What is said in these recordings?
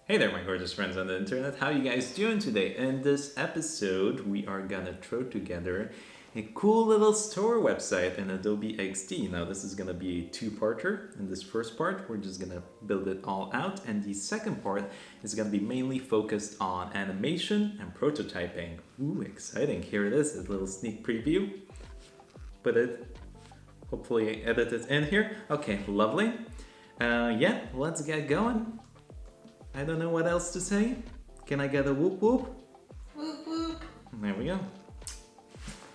Hey there, my gorgeous friends on the internet. How you guys doing today? In this episode, we are gonna throw together a cool little store website in Adobe XD. Now, this is gonna be a two-parter. In this first part, we're just gonna build it all out, and the second part is gonna be mainly focused on animation and prototyping. Ooh, exciting! Here it is, a little sneak preview. Put it, hopefully, edit it in here. Okay, lovely. Yeah, let's get going. I don't know what else to say. Can I get a whoop whoop? Whoop whoop. There we go.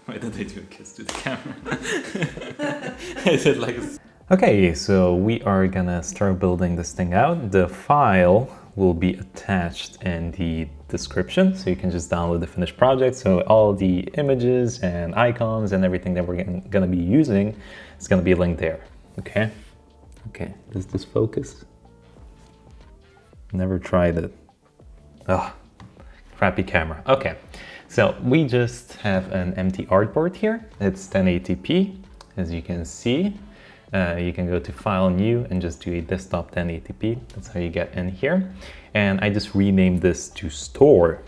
Why did I do a kiss to the camera? I did like a... Okay, so we are gonna start building this thing out. The file will be attached in the description, so you can just download the finished project. So all the images and icons and everything that we're gonna be using is gonna be linked there. Okay? Okay, does this focus? Never tried it. Ugh, crappy camera. Okay, so we just have an empty artboard here. It's 1080p, as you can see. You can go to File, New, and just do a desktop 1080p. That's how you get in here. And I just renamed this to Store.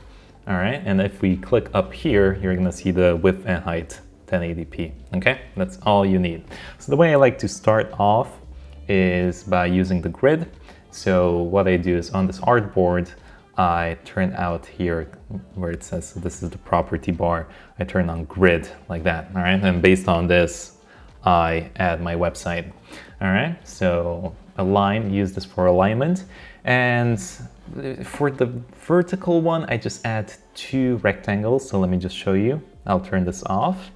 All right, and if we click up here, you're gonna see the width and height 1080p. Okay, that's all you need. So the way I like to start off is by using the grid. So what I do is on this artboard, I turn out here where it says, so this is the property bar, I turn on grid like that, all right? And based on this, I add my website, all right? So use this for alignment. And for the vertical one, I just add 2 rectangles. So let me just show you. I'll turn this off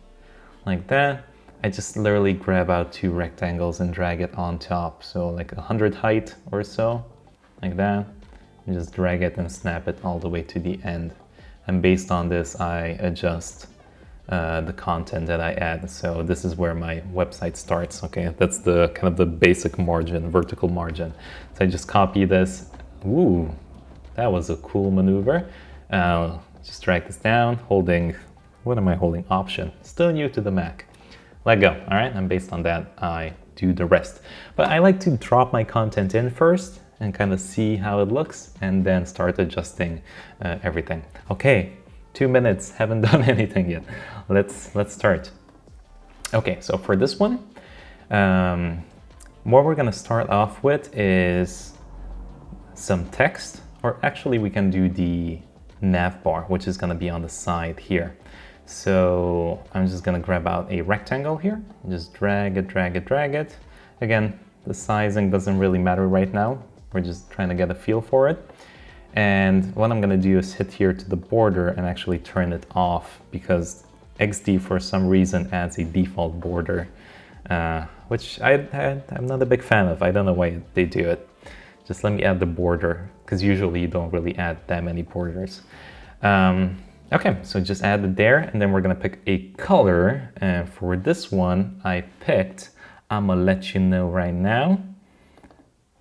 like that. I just literally grab out 2 rectangles and drag it on top. So like 100 height or so, like that. And just drag it and snap it all the way to the end. And based on this, I adjust the content that I add. So this is where my website starts, okay? That's the kind of the basic margin, vertical margin. So I just copy this. Ooh, that was a cool maneuver. Just drag this down, holding, what am I holding? Option, still new to the Mac. Let go, all right? And based on that, I do the rest. But I like to drop my content in first and kind of see how it looks and then start adjusting everything. Okay, 2 minutes, haven't done anything yet. Let's start. Okay, so for this one, what we're gonna start off with is some text, or actually we can do the nav bar, which is gonna be on the side here. So I'm just gonna grab out a rectangle here, just drag it, drag it, drag it. Again, the sizing doesn't really matter right now. We're just trying to get a feel for it. And what I'm gonna do is hit here to the border and actually turn it off, because XD for some reason adds a default border, which I'm not a big fan of. I don't know why they do it. Just let me add the border, because usually you don't really add that many borders. Okay, so just add it there, and then we're gonna pick a color. And for this one, I picked, I'm gonna let you know right now.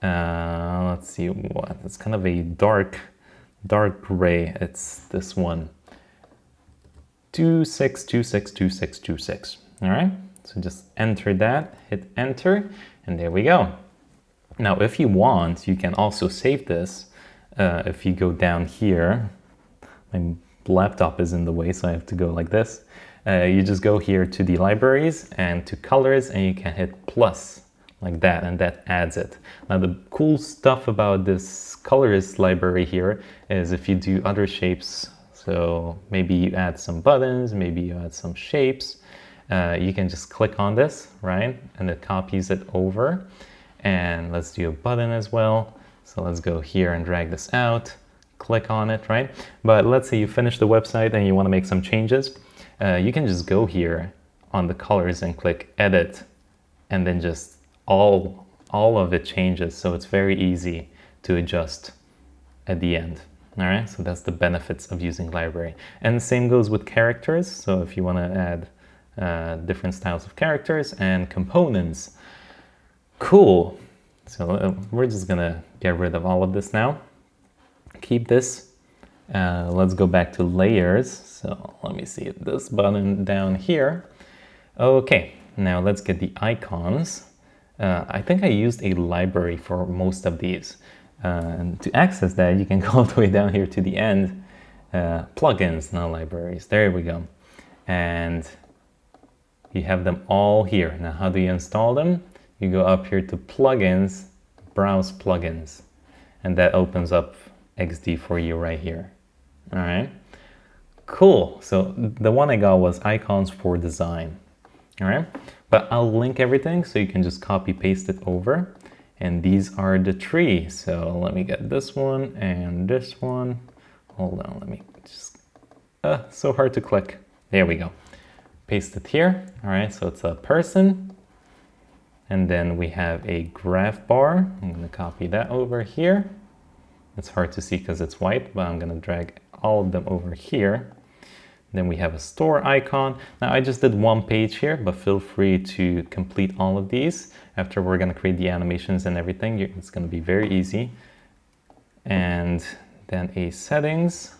Let's see what, it's kind of a dark gray. It's this one, 26262626. All right, so just enter that, hit enter, and there we go. Now, if you want, you can also save this. If you go down here, my laptop is in the way, so I have to go like this. You just go here to the libraries and to colors, and you can hit plus like that, and that adds it. Now, the cool stuff about this colors library here is if you do other shapes, so maybe you add some buttons, maybe you add some shapes, you can just click on this, right? And it copies it over. And let's do a button as well. So let's go here and drag this out, click on it, right? But let's say you finish the website and you want to make some changes. You can just go here on the colors and click edit, and then just all of it changes. So it's very easy to adjust at the end. All right, so that's the benefits of using library. And the same goes with characters. So if you want to add different styles of characters and components. Cool. So we're just gonna get rid of all of this now. Keep this. Let's go back to layers. So let me see this button down here. Okay, now let's get the icons. I think I used a library for most of these. And to access that, you can go all the way down here to the end, plugins, not libraries. There we go. And you have them all here. Now, how do you install them? You go up here to plugins, browse plugins, and that opens up XD for you right here. All right, cool. So the one I got was icons for design. All right, but I'll link everything so you can just copy paste it over. And these are the three. So let me get this one and this one. Hold on, let me just, so hard to click. There we go. Paste it here. All right, so it's a person. And then we have a graph bar. I'm gonna copy that over here. It's hard to see because it's white, but I'm gonna drag all of them over here. Then we have a store icon. Now I just did one page here, but feel free to complete all of these. After we're gonna create the animations and everything, it's gonna be very easy. And then a settings.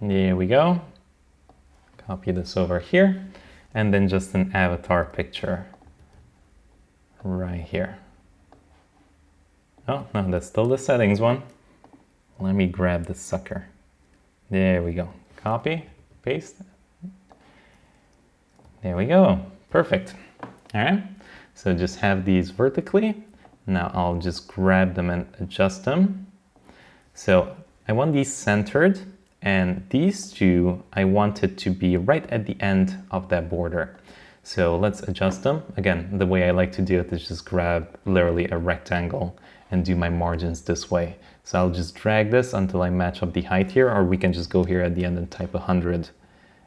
There we go. Copy this over here. And then just an avatar picture right here. Oh, no, that's still the settings one. Let me grab this sucker. There we go. Copy, paste. There we go. Perfect. All right. So just have these vertically. Now I'll just grab them and adjust them. So I want these centered, and these two, I want it to be right at the end of that border. So let's adjust them. Again, the way I like to do it is just grab literally a rectangle and do my margins this way. So I'll just drag this until I match up the height here, or we can just go here at the end and type 100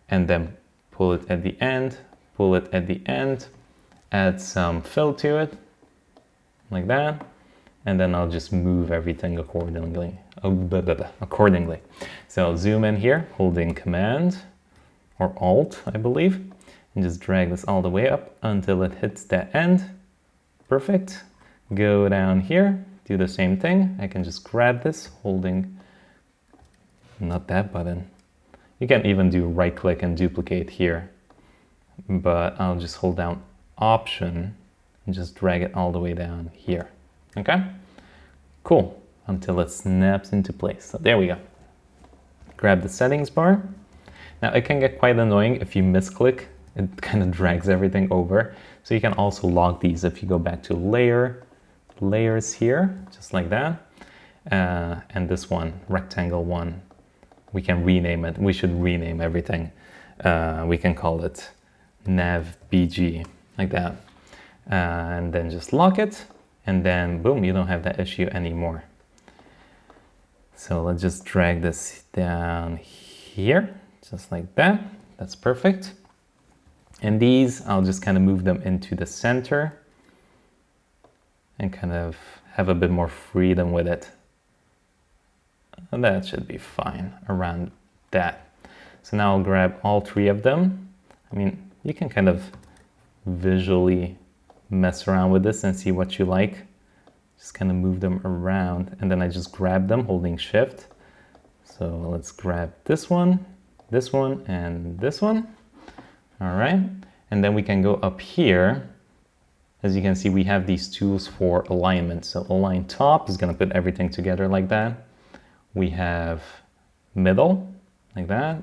and then pull it at the end, pull it at the end, add some fill to it like that. And then I'll just move everything accordingly. So I'll zoom in here, holding Command or Alt, I believe, and just drag this all the way up until it hits that end. Perfect. Go down here, do the same thing. I can just grab this, holding, not that button. You can even do right click and duplicate here, but I'll just hold down Option and just drag it all the way down here. Okay, cool, until it snaps into place. So there we go. Grab the settings bar. Now it can get quite annoying if you misclick, it kind of drags everything over. So you can also log these if you go back to layers here, just like that. And this one, rectangle one, we can rename it. We should rename everything. We can call it nav BG, like that. And then just lock it. And then boom, you don't have that issue anymore. So let's just drag this down here, just like that. That's perfect. And these, I'll just kind of move them into the center and kind of have a bit more freedom with it. And that should be fine around that. So now I'll grab all three of them. I mean, you can kind of visually mess around with this and see what you like. Just kind of move them around, and then I just grab them holding Shift. So let's grab this one, and this one. All right, and then we can go up here. As you can see, we have these tools for alignment. So align top is gonna put everything together like that. We have middle, like that,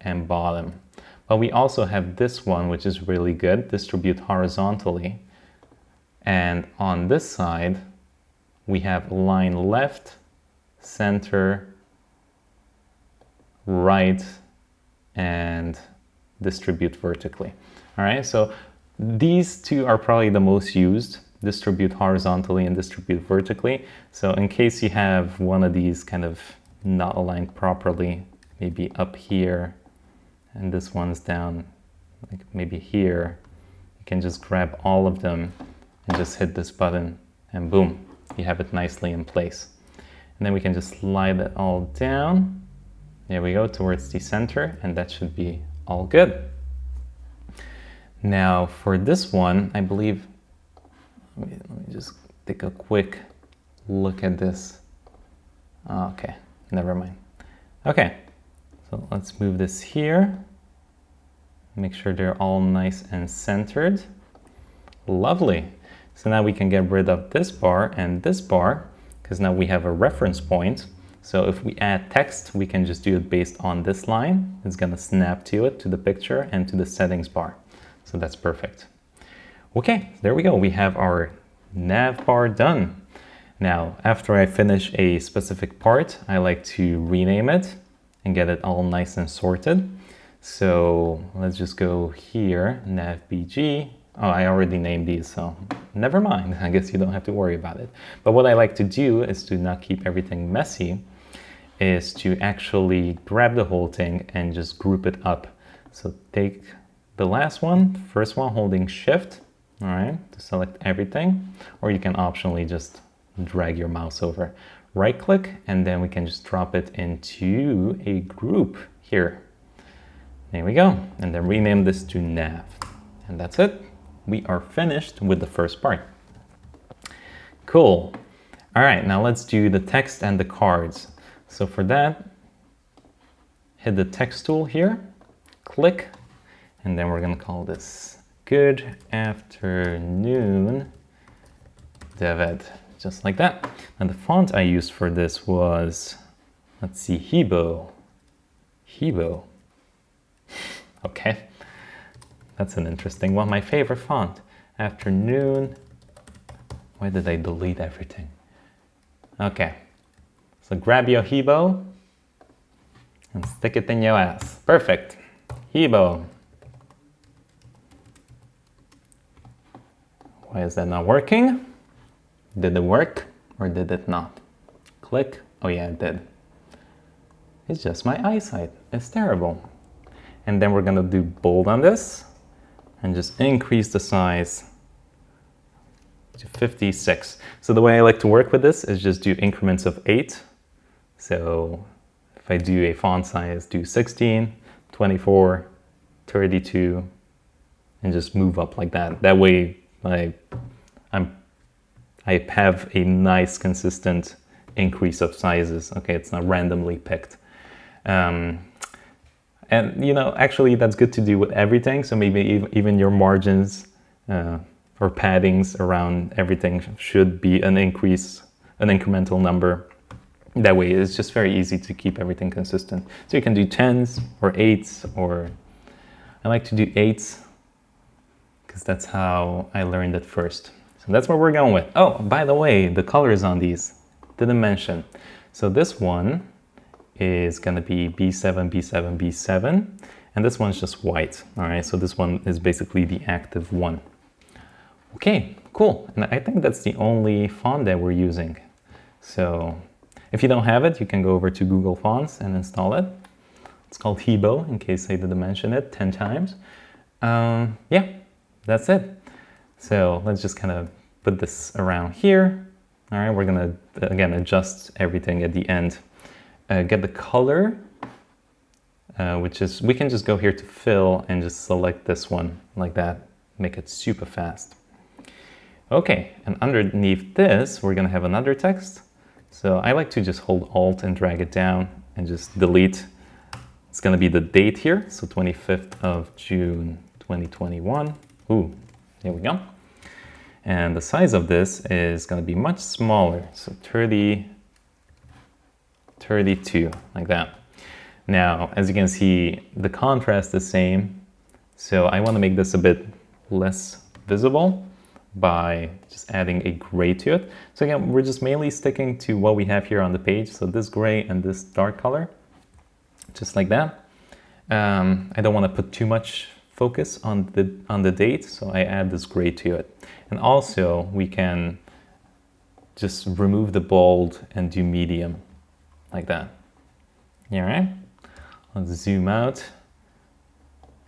and bottom. But we also have this one, which is really good, distribute horizontally. And on this side, we have align left, center, right, and distribute vertically. All right, so these two are probably the most used, distribute horizontally and distribute vertically. So in case you have one of these kind of not aligned properly, maybe up here, and this one's down, like maybe here, you can just grab all of them and just hit this button, and boom, you have it nicely in place. And then we can just slide it all down. There we go, towards the center, and that should be all good. Now for this one, I believe, let me just take a quick look at this. Okay, never mind. Okay, so let's move this here. Make sure they're all nice and centered. Lovely. So now we can get rid of this bar and this bar, because now we have a reference point. So if we add text, we can just do it based on this line. It's gonna snap to it, to the picture and to the settings bar. So that's perfect. Okay, there we go. We have our nav bar done. Now, after I finish a specific part, I like to rename it and get it all nice and sorted. So let's just go here, navbg. Oh, I already named these, so never mind. I guess you don't have to worry about it. But what I like to do is to not keep everything messy, is to actually grab the whole thing and just group it up. So take the last one, first one, holding Shift, all right, to select everything, or you can optionally just drag your mouse over. Right click, and then we can just drop it into a group here. There we go. And then rename this to nav. And that's it. We are finished with the first part. Cool. All right, now let's do the text and the cards. So for that, hit the text tool here, click, and then we're gonna call this Good Afternoon, David, just like that. And the font I used for this was, let's see, Hebo. Okay, that's an interesting one. My favorite font, Afternoon. Why did I delete everything? Okay. So grab your Hebo and stick it in your ass. Perfect. Hebo. Why is that not working? Did it work or did it not? Click. Oh yeah, it did. It's just my eyesight. It's terrible. And then we're gonna do bold on this and just increase the size to 56. So the way I like to work with this is just do increments of 8. So if I do a font size, do 16, 24, 32, and just move up like that. That way I have a nice consistent increase of sizes. Okay, it's not randomly picked. And you know, actually that's good to do with everything. So maybe even your margins or paddings around everything should be an incremental number. That way it's just very easy to keep everything consistent. So you can do 10s or 8s, or I like to do 8s because that's how I learned it first. So that's what we're going with. Oh, by the way, the colors on these, didn't mention. So this one is gonna be B7, B7, B7, and this one's just white. All right, so this one is basically the active one. Okay, cool. And I think that's the only font that we're using. So if you don't have it, you can go over to Google Fonts and install it. It's called Hebo, in case I didn't mention it 10 times. Yeah, that's it. So let's just kind of put this around here. All right, we're gonna, again, adjust everything at the end. Get the color, which is, we can just go here to fill and just select this one like that, make it super fast. Okay, and underneath this, we're gonna have another text. So I like to just hold Alt and drag it down and just delete. It's gonna be the date here, so 25th of June, 2021. Ooh, here we go. And the size of this is gonna be much smaller, so 32, like that. Now, as you can see, the contrast is the same. So I wanna make this a bit less visible by just adding a gray to it. So again, we're just mainly sticking to what we have here on the page. So this gray and this dark color, just like that. I don't want to put too much focus on the date, so I add this gray to it. And also we can just remove the bold and do medium, like that. All right, let's zoom out.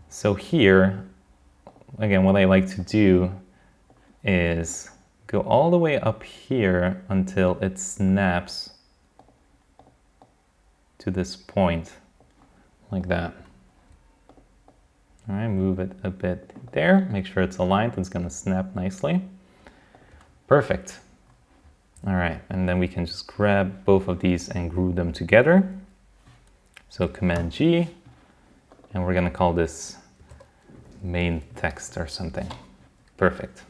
So here, again, what I like to do is go all the way up here until it snaps to this point, like that. All right, move it a bit there, make sure it's aligned, it's gonna snap nicely. Perfect. All right, and then we can just grab both of these and glue them together. So Command G, and we're gonna call this main text or something. Perfect.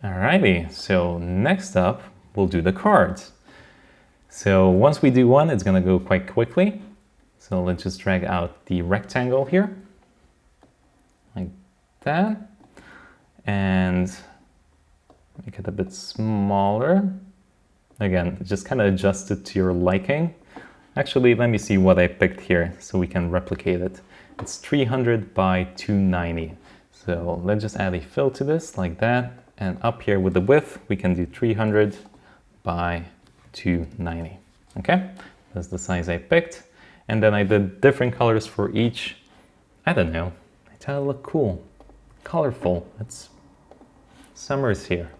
Alrighty, so next up, we'll do the cards. So once we do one, it's gonna go quite quickly. So let's just drag out the rectangle here, like that, and make it a bit smaller. Again, just kind of adjust it to your liking. Actually, let me see what I picked here so we can replicate it. It's 300 by 290. So let's just add a fill to this like that. And up here with the width, we can do 300 by 290. Okay, that's the size I picked. And then I did different colors for each. I don't know, I thought it looked cool, colorful. It's summer's here.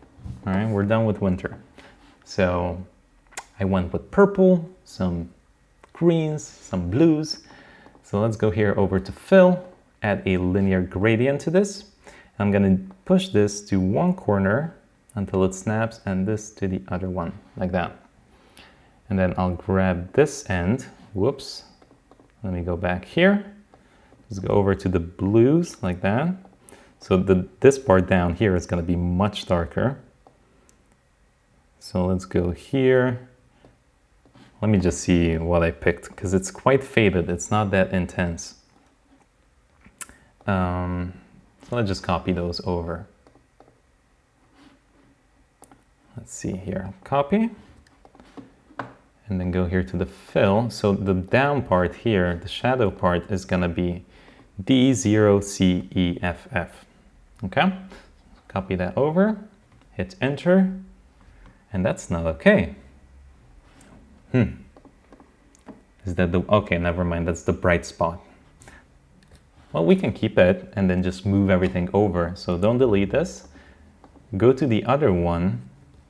All right, we're done with winter. So I went with purple, some greens, some blues. So let's go here over to fill, add a linear gradient to this. I'm gonna push this to one corner until it snaps and this to the other one, like that. And then I'll grab this end, whoops. Let me go back here. Just go over to the blues like that. So this part down here is gonna be much darker. So let's go here. Let me just see what I picked because it's quite faded. It's not that intense. So let's just copy those over. Let's see here, copy. And then go here to the fill. So the down part here, the shadow part is gonna be D0CEFF. Okay, copy that over, hit enter, and that's not okay. Is that the, okay, never mind, that's the bright spot. Well, we can keep it and then just move everything over. So don't delete this. Go to the other one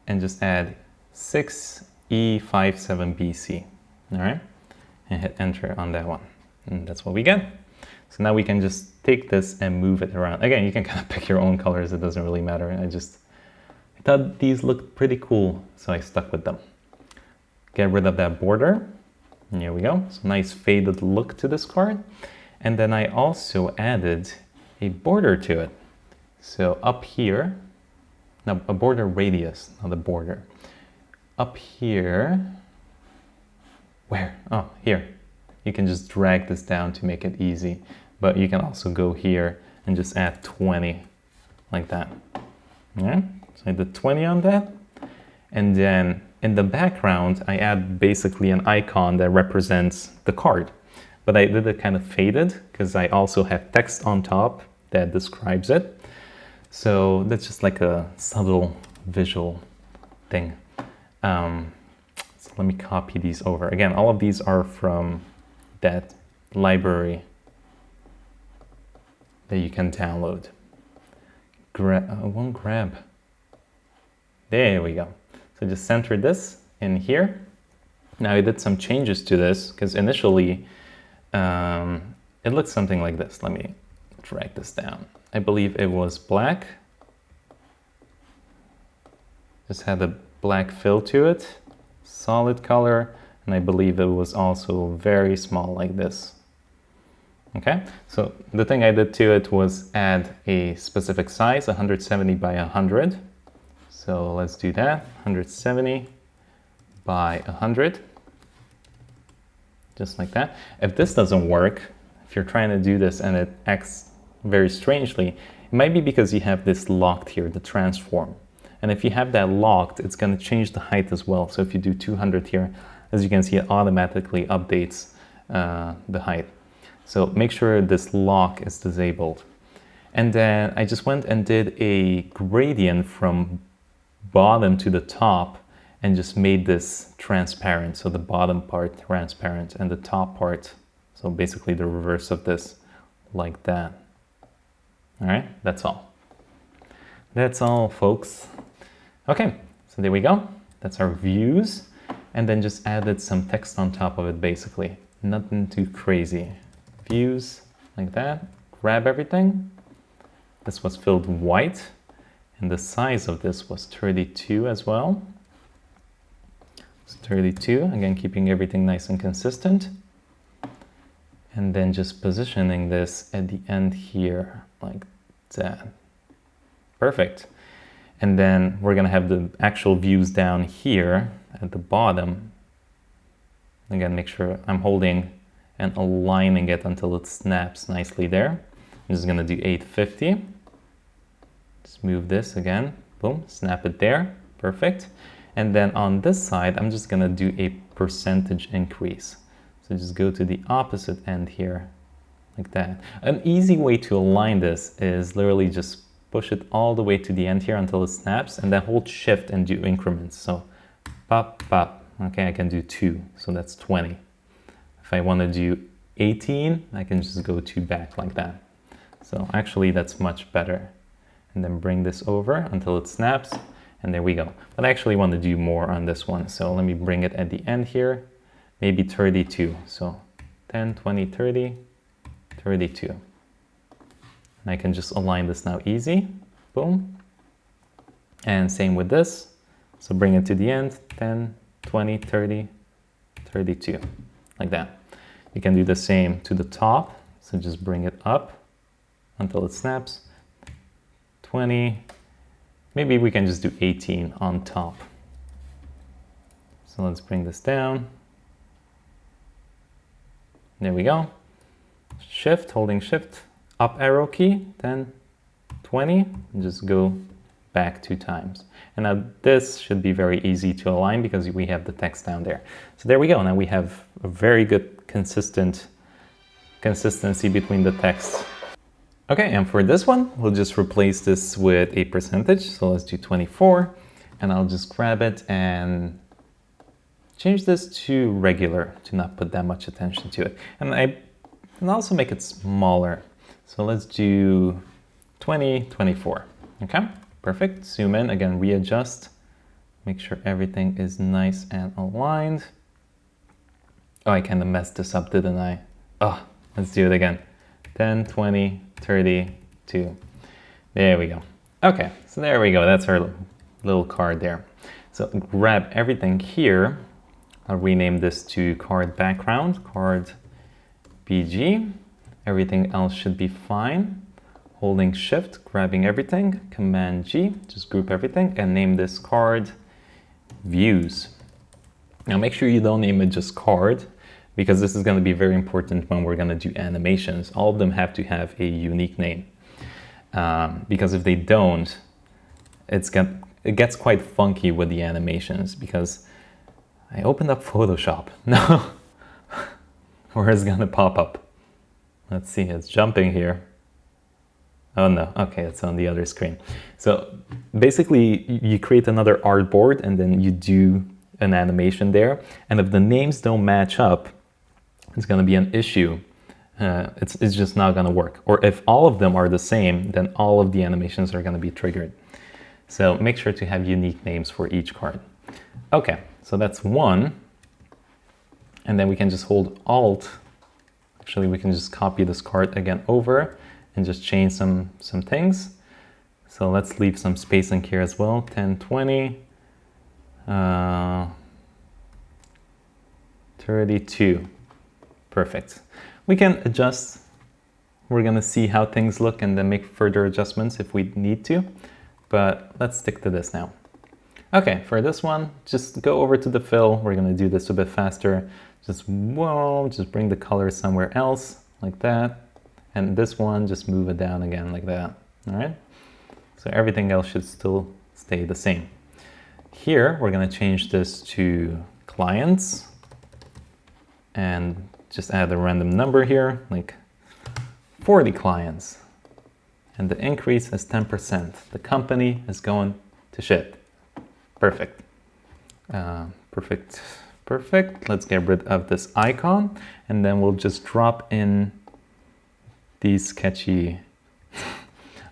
and just add 6E57BC, all right? And hit enter on that one. And that's what we get. So now we can just take this and move it around. Again, you can kind of pick your own colors. It doesn't really matter. I thought these looked pretty cool, so I stuck with them. Get rid of that border. And here we go. So nice faded look to this card. And then I also added a border to it. So up here, now a border radius, not a border. Up here, where? Oh, here. You can just drag this down to make it easy, but you can also go here and just add 20 like that. Yeah, so I did 20 on that. And then in the background, I add basically an icon that represents the card. But I did it kind of faded because I also have text on top that describes it. So that's just like a subtle visual thing. So let me copy these over. Again, all of these are from that library that you can download. One grab. There we go. So just center this in here. Now I did some changes to this because initially it looked something like this. Let me drag this down. I believe it was black. Just had a black fill to it, solid color, and I believe it was also very small like this. Okay, so the thing I did to it was add a specific size, 170 by 100. So let's do that, 170 by 100. Just like that. If this doesn't work, if you're trying to do this and it acts very strangely, it might be because you have this locked here, the transform. And if you have that locked, it's going to change the height as well. So if you do 200 here, as you can see, it automatically updates the height. So make sure this lock is disabled. And then I just went and did a gradient from bottom to the top and just made this transparent. So the bottom part transparent and the top part, so basically the reverse of this, like that. All right, that's all. That's all, folks. Okay, so there we go. That's our views. And then just added some text on top of it, basically. Nothing too crazy. Views, like that. Grab everything. This was filled white. And the size of this was 32 as well. It's 32, again, keeping everything nice and consistent. And then just positioning this at the end here, like that. Perfect. And then we're gonna have the actual views down here at the bottom. Again, make sure I'm holding and aligning it until it snaps nicely there. I'm just gonna do 850. Just move this again, boom, snap it there, perfect. And then on this side, I'm just gonna do a percentage increase. So just go to the opposite end here, like that. An easy way to align this is literally just push it all the way to the end here until it snaps, and then hold shift and do increments. So pop, pop, okay, I can do 2, so that's 20. If I wanna do 18, I can just go 2 back like that. So actually that's much better. And then bring this over until it snaps, and there we go. But I actually want to do more on this one, so let me bring it at the end here, maybe 32. So 10, 20, 30, 32. And I can just align this now easy, boom. And same with this, so bring it to the end, 10, 20, 30, 32, like that. You can do the same to the top, so just bring it up until it snaps. 20, maybe we can just do 18 on top. So let's bring this down. There we go. Shift, holding shift, up arrow key, then 20, and just go back 2 times. And now this should be very easy to align because we have the text down there. So there we go. Now we have a very good consistency between the text. Okay, and for this one, we'll just replace this with a percentage. So let's do 24, and I'll just grab it and change this to regular to not put that much attention to it. And I can also make it smaller. So let's do 20, 24. Okay, perfect. Zoom in, again, readjust. Make sure everything is nice and aligned. Oh, I kind of messed this up, didn't I? Oh, let's do it again. 10, 20, 32. There we go. Okay, so there we go. That's our little card there. So grab everything here. I'll rename this to card background, card BG. Everything else should be fine. Holding shift, grabbing everything, command G, just group everything and name this card views. Now make sure you don't name it just card, because this is going to be very important when we're going to do animations. All of them have to have a unique name. Because if they don't, it gets quite funky with the animations, because I opened up Photoshop. No, where is it going to pop up? Let's see, it's jumping here. Oh no, okay, it's on the other screen. So basically you create another artboard and then you do an animation there. And if the names don't match up, it's going to be an issue. It's just not going to work. Or if all of them are the same, then all of the animations are going to be triggered. So make sure to have unique names for each card. Okay, so that's one. And then we can just hold Alt. Actually, we can just copy this card again over and just change some things. So let's leave some spacing here as well. 10, 20, 32. Perfect. We can adjust. We're gonna see how things look and then make further adjustments if we need to, but let's stick to this now. Okay, for this one, just go over to the fill. We're gonna do this a bit faster. Just bring the color somewhere else, like that. And this one, just move it down again like that, all right? So everything else should still stay the same. Here, we're gonna change this to clients and just add a random number here, like 40 clients. And the increase is 10%. The company is going to shit. Perfect. Perfect. Let's get rid of this icon and then we'll just drop in these sketchy.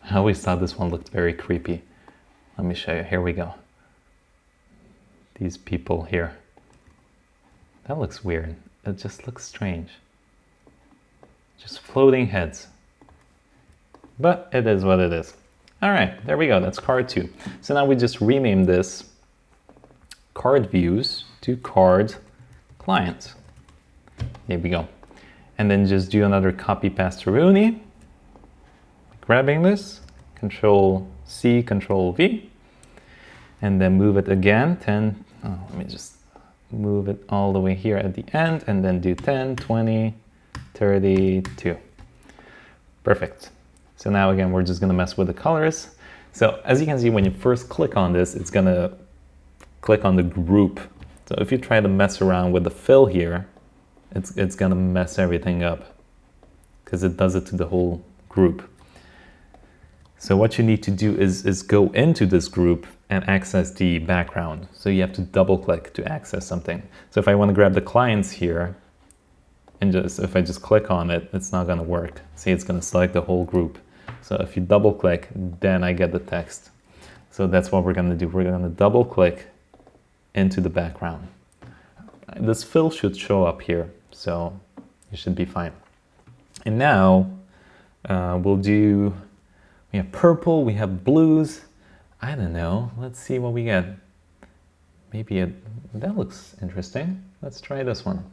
I always thought this one looked very creepy. Let me show you. Here we go. These people here. That looks weird. It just looks strange. Just floating heads. But it is what it is. All right, there we go. That's card 2. So now we just rename this card views to card clients. There we go. And then just do another copy paste to Rooney. Grabbing this, Control C, Control V. and then move it again, 10, oh, let me just move it all the way here at the end, and then do 10, 20, 32. Perfect. So now again, we're just gonna mess with the colors. So as you can see, when you first click on this, it's gonna click on the group. So if you try to mess around with the fill here, it's gonna mess everything up because it does it to the whole group. So what you need to do is go into this group and access the background. So you have to double click to access something. So if I want to grab the clients here, and if I just click on it, it's not going to work. See, it's going to select the whole group. So if you double click, then I get the text. So that's what we're going to do. We're going to double click into the background. This fill should show up here, so it should be fine. And now we'll do, we have purple, we have blues. I don't know, let's see what we get. Maybe that looks interesting. Let's try this one.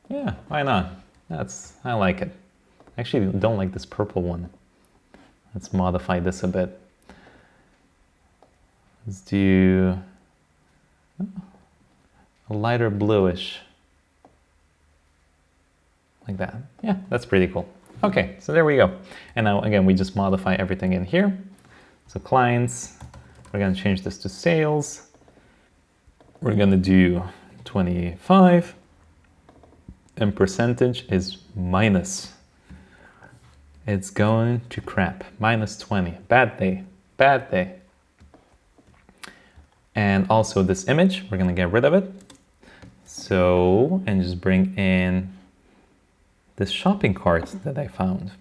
Yeah, why not? I like it. I actually don't like this purple one. Let's modify this a bit. Let's do a lighter bluish. Like that. Yeah, that's pretty cool. Okay, so there we go. And now again, we just modify everything in here. So clients, we're gonna change this to sales. We're gonna do 25. And percentage is minus. It's going to crap. Minus 20. Bad day. Bad day. And also this image, we're gonna get rid of it. So, and just bring in this shopping cart that I found.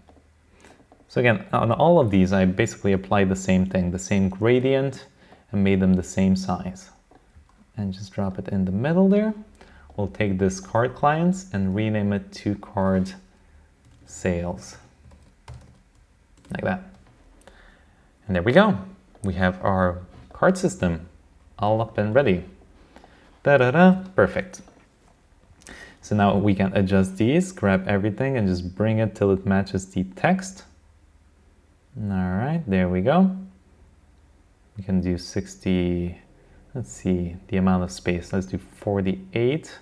So again, on all of these, I basically applied the same thing, the same gradient, and made them the same size. And just drop it in the middle there. We'll take this card clients and rename it to card sales. Like that. And there we go. We have our card system all up and ready. Da-da-da, perfect. So now we can adjust these, grab everything and just bring it till it matches the text. All right, there we go. We can do 60, let's see, the amount of space. Let's do 48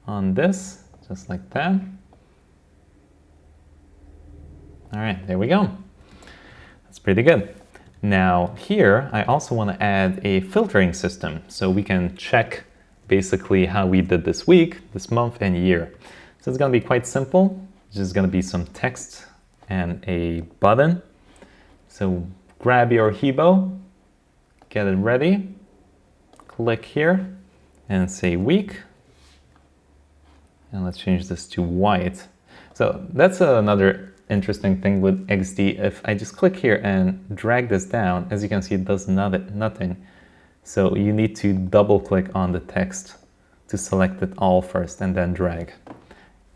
on this, just like that. All right, there we go. That's pretty good. Now here, I also want to add a filtering system so we can check basically how we did this week, this month, and year. So it's going to be quite simple. It's just going to be some text and a button. So grab your Hebo, get it ready, click here, and say week. And let's change this to white. So that's another interesting thing with XD. If I just click here and drag this down, as you can see, it does nothing. So you need to double click on the text to select it all first and then drag.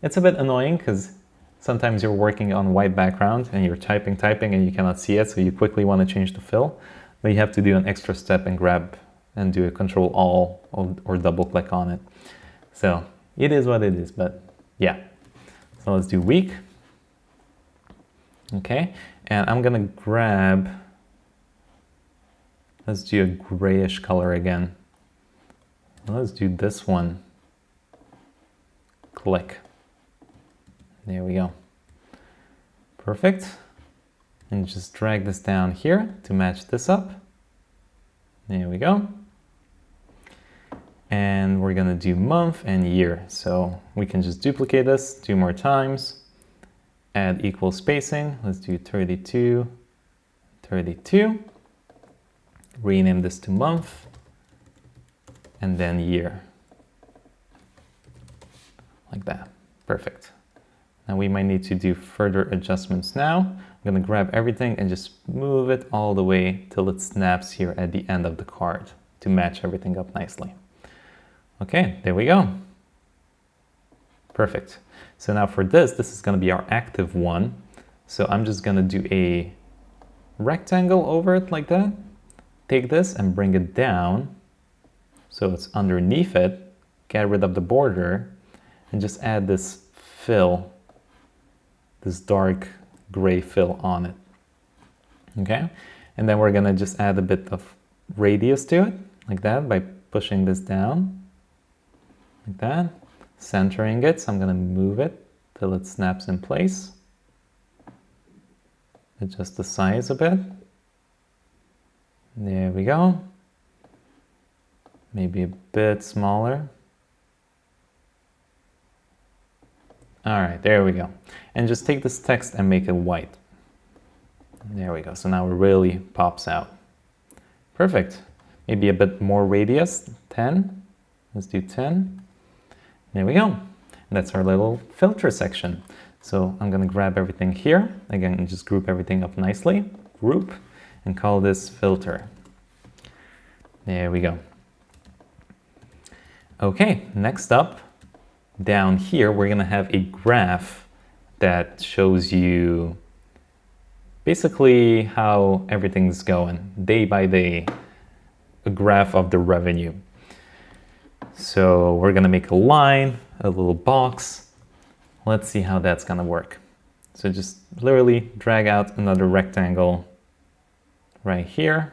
It's a bit annoying because sometimes you're working on white background and you're typing and you cannot see it, so you quickly want to change the fill, but you have to do an extra step and grab and do a Control All or double click on it. So it is what it is, but yeah. So let's do week. Okay, and I'm gonna grab, let's do a grayish color again. Let's do this one. Click. There we go. Perfect. And just drag this down here to match this up. There we go. And we're gonna do month and year. So we can just duplicate this 2 more times. Add equal spacing. Let's do 32, 32. Rename this to month. And then year. Like that. Perfect. Now we might need to do further adjustments now. I'm gonna grab everything and just move it all the way till it snaps here at the end of the card to match everything up nicely. Okay, there we go. Perfect. So now for this is gonna be our active one. So I'm just gonna do a rectangle over it like that. Take this and bring it down so it's underneath it. Get rid of the border and just add this fill, this dark gray fill on it. Okay, And then we're gonna just add a bit of radius to it, like that, by pushing this down, like that, centering it. So I'm gonna move it till it snaps in place. Adjust the size a bit. There we go. Maybe a bit smaller. All right, there we go. And just take this text and make it white. There we go. So now it really pops out. Perfect. Maybe a bit more radius, 10. Let's do 10. There we go. And that's our little filter section. So I'm gonna grab everything here. Again, and just group everything up nicely. Group, and call this filter. There we go. Okay, next up, down here, we're gonna have a graph that shows you basically how everything's going day by day, a graph of the revenue. So we're gonna make a line, a little box. Let's see how that's gonna work. So just literally drag out another rectangle right here.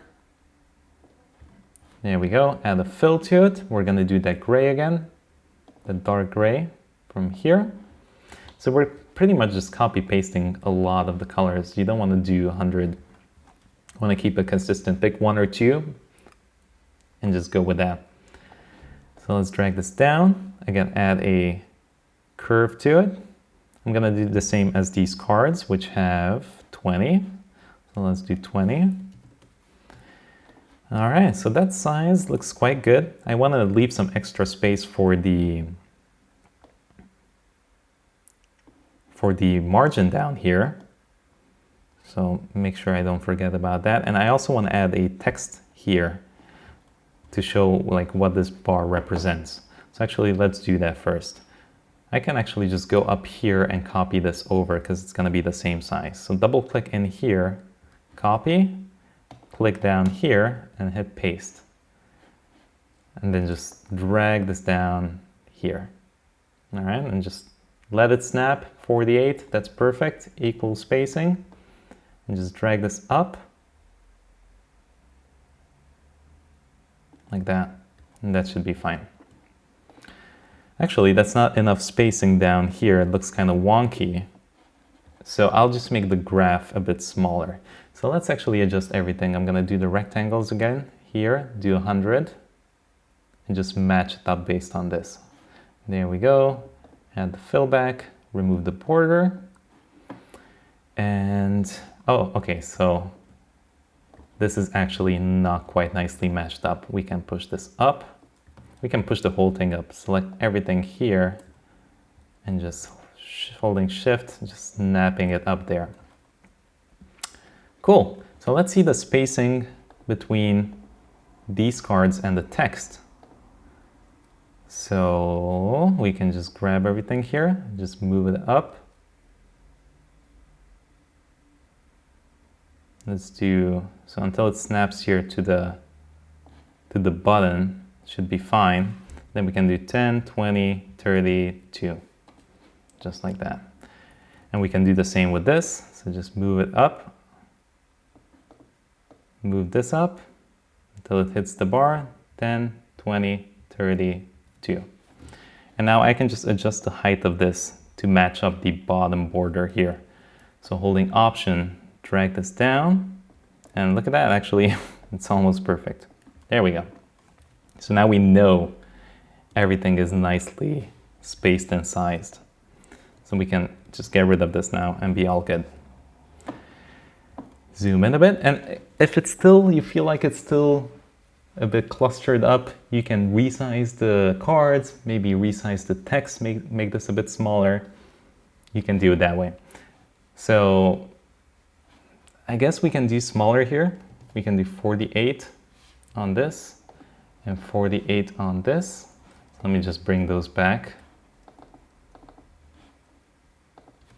There we go, add a fill to it. We're gonna do that gray again, the dark gray from here. So we're pretty much just copy pasting a lot of the colors. You don't wanna do 100. You wanna keep it consistent. Pick 1 or 2 and just go with that. So let's drag this down. Again, add a curve to it. I'm gonna do the same as these cards, which have 20. So let's do 20. All right, so that size looks quite good. I wanna leave some extra space for the margin down here. So make sure I don't forget about that. And I also wanna add a text here to show like what this bar represents. So actually, let's do that first. I can actually just go up here and copy this over because it's gonna be the same size. So double click in here, copy, click down here and hit paste. And then just drag this down here. All right, and just let it snap, 48, that's perfect, equal spacing. And just drag this up. Like that, and that should be fine. Actually, that's not enough spacing down here. It looks kind of wonky. So I'll just make the graph a bit smaller. So let's actually adjust everything. I'm gonna do the rectangles again here, do 100, and just match it up based on this. There we go. Add the fill back, remove the border. And, oh, okay, so this is actually not quite nicely matched up. We can push this up. We can push the whole thing up. Select everything here and just holding shift, just snapping it up there. Cool. So let's see the spacing between these cards and the text. So we can just grab everything here, just move it up. Let's do, so until it snaps here to the button, should be fine. Then we can do 10, 20, 30, 2, just like that. And we can do the same with this. So just move it up, move this up until it hits the bar, 10, 20, 30, 2. And now I can just adjust the height of this to match up the bottom border here. So holding Option, drag this down, and look at that, actually, it's almost perfect. There we go. So now we know everything is nicely spaced and sized. So we can just get rid of this now and be all good. Zoom in a bit, and if it's still, you feel like it's still a bit clustered up, you can resize the cards, maybe resize the text, make this a bit smaller. You can do it that way. So I guess we can do smaller here. We can do 48 on this and 48 on this. Let me just bring those back.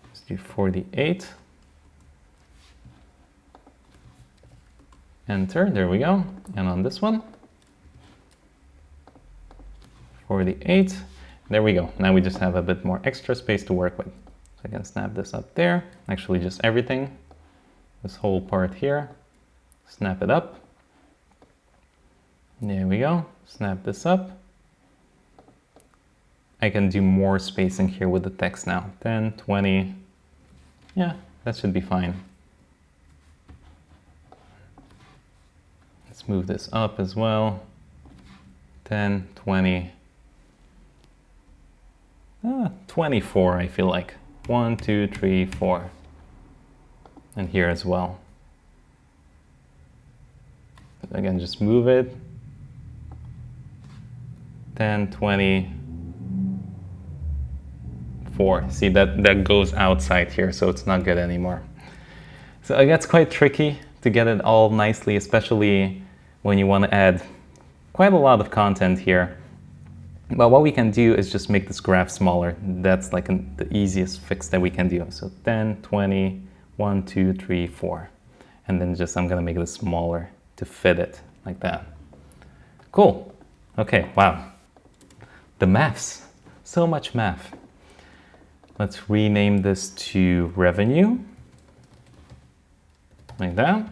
Let's do 48. Enter, there we go. And on this one, 48. There we go. Now we just have a bit more extra space to work with. So I can snap this up there. Actually, just everything. This whole part here. snap it up. There we go, snap this up. I can do more spacing here with the text now. 10, 20, yeah, that should be fine. Let's move this up as well. 10, 20, 24, I feel like. 1, 2, 3, 4. And here as well. Again, just move it. 10, 20, 4. See, that goes outside here, so it's not good anymore. So it gets quite tricky to get it all nicely, especially when you want to add quite a lot of content here. But what we can do is just make this graph smaller. That's like the easiest fix that we can do. So 10, 20, 1, 2, 3, 4. And then just I'm going to make this smaller to fit it like that. Cool. Okay, wow. The maths. So much math. Let's rename this to revenue. Like that.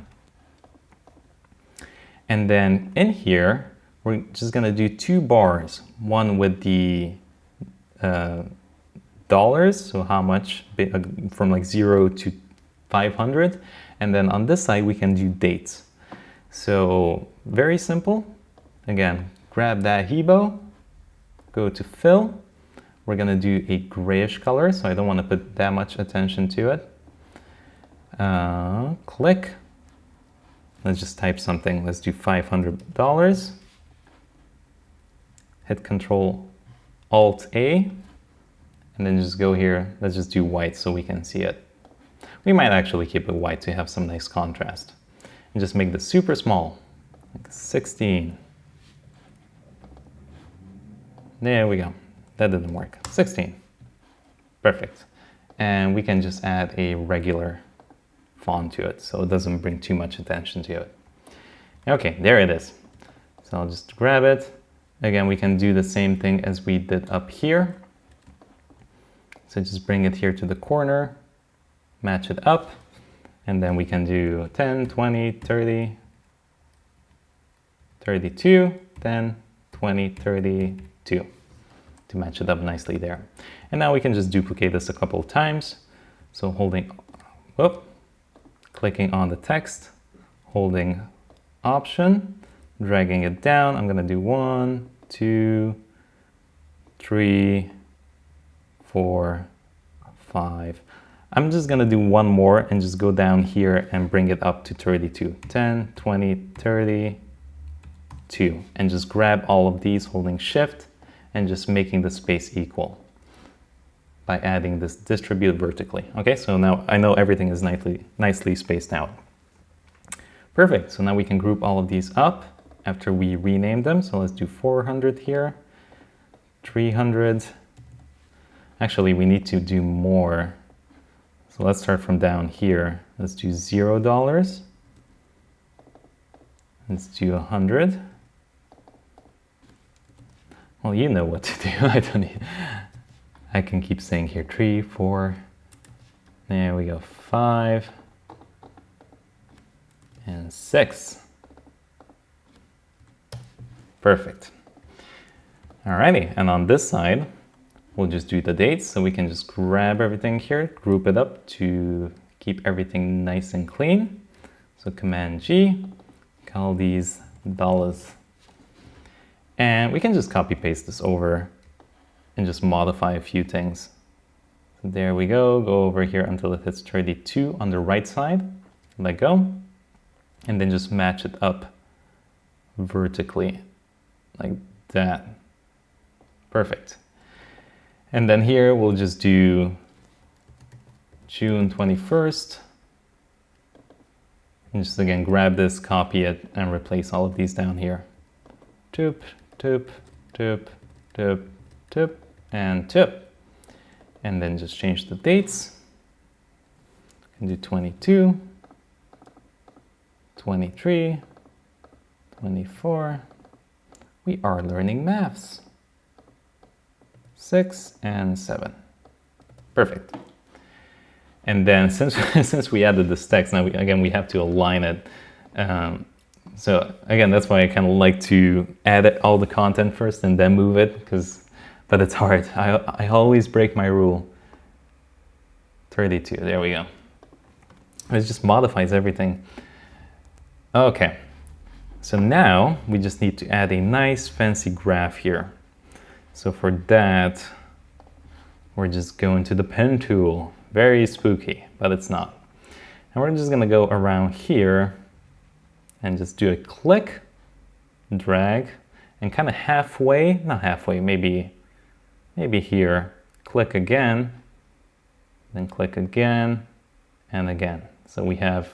And then in here, we're just going to do 2 bars. One with the dollars, so how much, from like 0 to 500. And then on this side, we can do dates. So very simple. Again, grab that Hebo, go to fill. We're going to do a grayish color, so I don't want to put that much attention to it. Click. Let's just type something. Let's do $500. Hit Control Alt A, and then just go here. Let's just do white so we can see it. We might actually keep it white to have some nice contrast. And just make this super small, like 16. There we go. That didn't work. 16. Perfect. And we can just add a regular font to it so it doesn't bring too much attention to it. Okay, there it is. So I'll just grab it. Again, we can do the same thing as we did up here. So just bring it here to the corner, match it up, and then we can do 10, 20, 30, 32, 10, 20, 32 to match it up nicely there. And now we can just duplicate this a couple of times. So holding, clicking on the text, holding Option, dragging it down. I'm gonna do 1, 2, 3, 4, 5. I'm just gonna do one more and just go down here and bring it up to 32. 10, 20, 32. And just grab all of these holding Shift and just making the space equal by adding this distribute vertically. Okay, so now I know everything is nicely spaced out. Perfect, so now we can group all of these up after we rename them. So let's do 400 here, 300. Actually, we need to do more. So let's start from down here. Let's do $0. Let's do 100. Well, you know what to do. I don't need. I can keep saying here 3, 4. There we go. 5 and 6. Perfect. Alrighty, and on this side, we'll just do the dates. So we can just grab everything here, group it up to keep everything nice and clean. So Command G, call these dollars. And we can just copy paste this over and just modify a few things. So there we go. Go over here until it hits 32 on the right side. Let go. And then just match it up vertically like that. Perfect. And then here we'll just do June 21st. And just again, grab this, copy it, and replace all of these down here. Toop, toop, toop, toop, toop, and toop. And then just change the dates. You can do 22, 23, 24. We are learning maths. 6 and 7. Perfect. And then since we added this text, now we have to align it So again, that's why I kind of like to add all the content first and then move it, but it's hard. I always break my rule. 32, there we go. It just modifies everything. Okay, so now we just need to add a nice fancy graph here. So for that, we're just going to the pen tool. Very spooky, but it's not. And we're just gonna go around here and just do a click, drag, and kind of halfway, not halfway, maybe here, click again, then click again, and again. So we have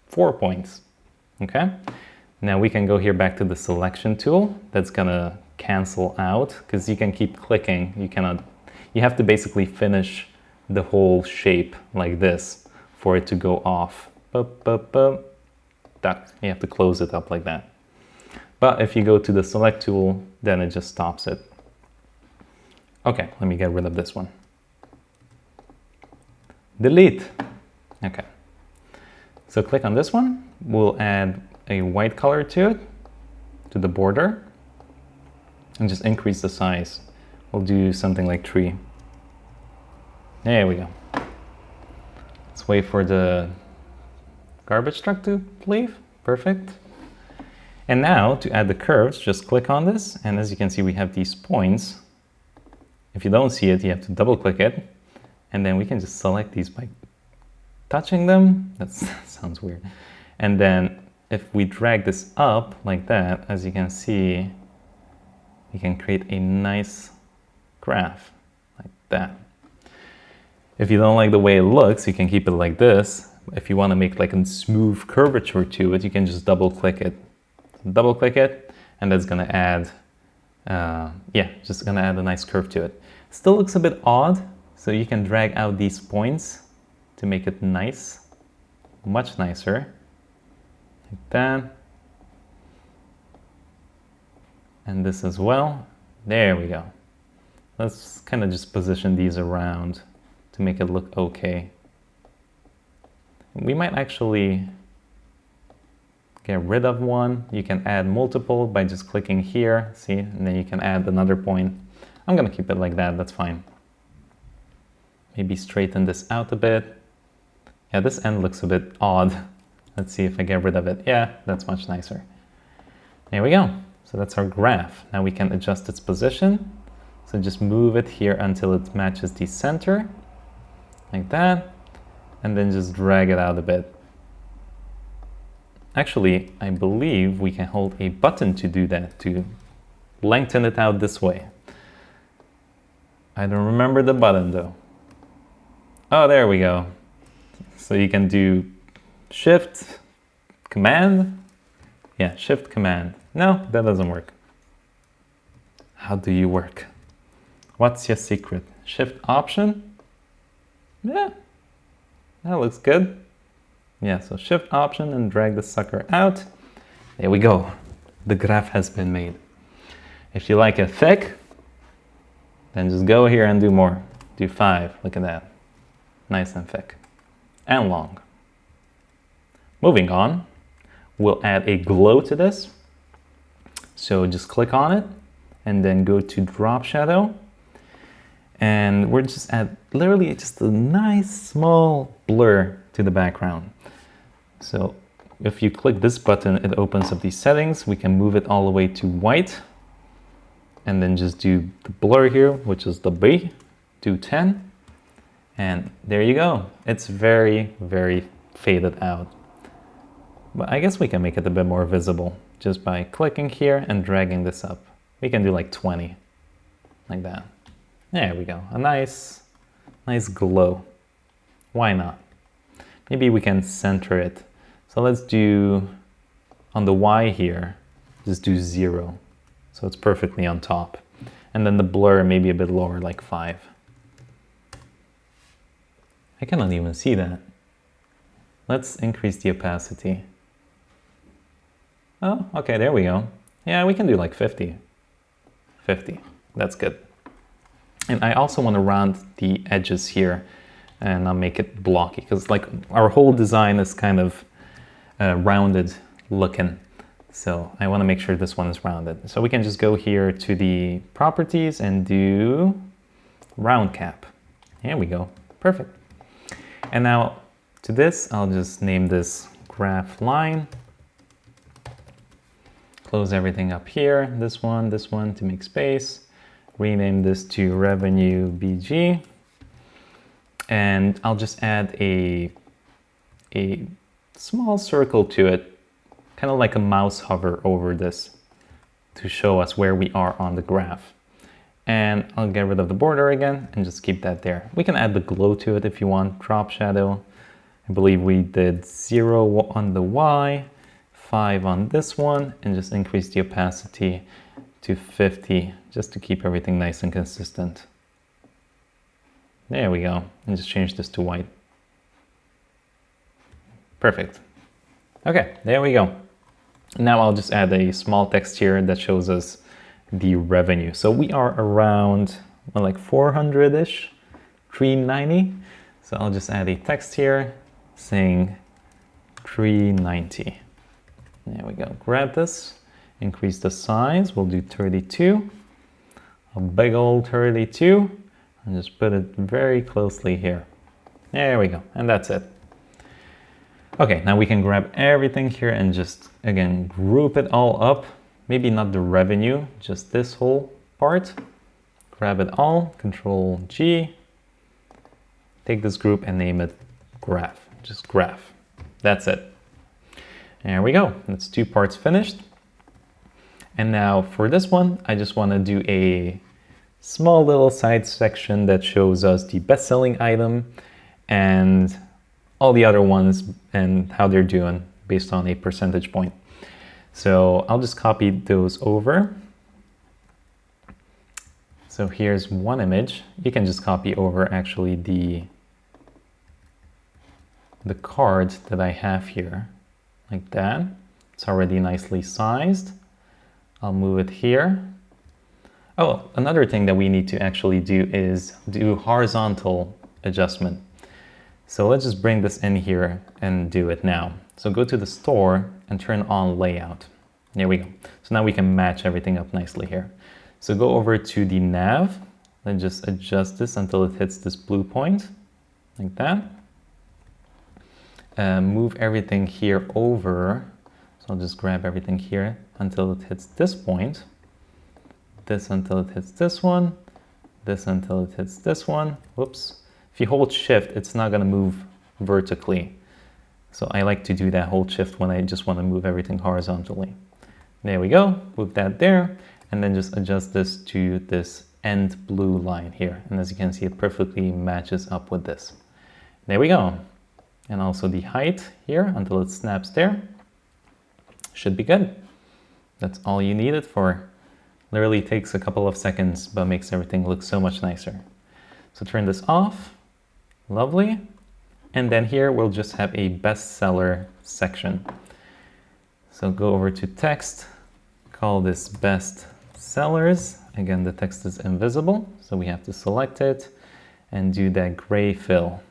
4 points, okay? Now we can go here back to the selection tool. That's gonna cancel out, because you can keep clicking. You have to basically finish the whole shape like this for it to go off. You have to close it up like that. But if you go to the select tool, then it just stops it. Okay, let me get rid of this one. Delete. Okay. So click on this one. We'll add a white color to it, to the border, and just increase the size. We'll do something like 3. There we go. Let's wait for the garbage truck to leave. Perfect. And now to add the curves, just click on this. And as you can see, we have these points. If you don't see it, you have to double click it. And then we can just select these by touching them. That sounds weird. And then if we drag this up like that, as you can see, we can create a nice graph like that. If you don't like the way it looks, you can keep it like this. If you want to make like a smooth curvature to it, you can just double click it. Double click it, and that's going to add, just going to add a nice curve to it. Still looks a bit odd, so you can drag out these points to make it nice, much nicer, like that. And this as well. There we go. Let's kind of just position these around to make it look okay. We might actually get rid of one. You can add multiple by just clicking here, see, and then you can add another point. I'm gonna keep it like that, that's fine. Maybe straighten this out a bit. Yeah, this end looks a bit odd. Let's see if I get rid of it. Yeah, that's much nicer. There we go. So that's our graph. Now we can adjust its position. So just move it here until it matches the center, like that, and then just drag it out a bit. Actually, I believe we can hold a button to do that, to lengthen it out this way. I don't remember the button though. Oh, there we go. So you can do Shift, Command. Yeah, Shift, Command. No, that doesn't work. How do you work? What's your secret? Shift, Option? Yeah, that looks good. Yeah, so Shift, Option, and drag the sucker out. There we go. The graph has been made. If you like it thick, then just go here and do more. Do 5, look at that. Nice and thick. And long. Moving on, we'll add a glow to this. So just click on it, and then go to Drop Shadow. And we're just add literally just a nice small blur to the background. So if you click this button, it opens up these settings. We can move it all the way to white, and then just do the blur here, which is the B, do 10. And there you go. It's very, very faded out. But I guess we can make it a bit more visible just by clicking here and dragging this up. We can do like 20, like that. There we go, a nice glow. Why not? Maybe we can center it. So let's do, on the Y here, just do 0. So it's perfectly on top. And then the blur maybe a bit lower, like 5. I cannot even see that. Let's increase the opacity. Oh, okay, there we go. Yeah, we can do like 50. 50, that's good. And I also want to round the edges here and not make it blocky, because like our whole design is kind of rounded looking. So I want to make sure this one is rounded. So we can just go here to the properties and do round cap. Here we go. Perfect. And now to this, I'll just name this graph line. Close everything up here. This one to make space. Rename this to revenue BG. And I'll just add a small circle to it, kind of like a mouse hover over this to show us where we are on the graph. And I'll get rid of the border again and just keep that there. We can add the glow to it if you want, drop shadow. I believe we did 0 on the Y, 5 on this one, and just increase the opacity to 50 just to keep everything nice and consistent. There we go. And just change this to white. Perfect. Okay, there we go. Now I'll just add a small text here that shows us the revenue. So we are around, well, like 400-ish, 390. So I'll just add a text here saying 390. There we go. Grab this, increase the size. We'll do 32, a big old 32, and just put it very closely here. There we go, and that's it. Okay, now we can grab everything here and just, again, group it all up. Maybe not the revenue, just this whole part. Grab it all, Control G. Take this group and name it graph, just graph. That's it. There we go, that's 2 parts finished. And now for this one, I just want to do a small little side section that shows us the best-selling item and all the other ones and how they're doing based on a percentage point. So I'll just copy those over. So here's one image. You can just copy over actually the card that I have here, like that. It's already nicely sized. I'll move it here. Oh, another thing that we need to actually do is do horizontal adjustment. So let's just bring this in here and do it now. So go to the store and turn on layout. There we go. So now we can match everything up nicely here. So go over to the nav and just adjust this until it hits this blue point, like that. Move everything here over. So I'll just grab everything here until it hits this point. This until it hits this one. This until it hits this one. Whoops. If you hold shift, it's not going to move vertically. So I like to do that hold shift when I just want to move everything horizontally. There we go. Move that there. And then just adjust this to this end blue line here. And as you can see, it perfectly matches up with this. There we go. And also the height here until it snaps there. Should be good. That's all you need it for. Literally takes a couple of seconds, but makes everything look so much nicer. So turn this off. Lovely. And then here we'll just have a bestseller section. So go over to text, call this best sellers. Again, the text is invisible, so we have to select it and do that gray fill.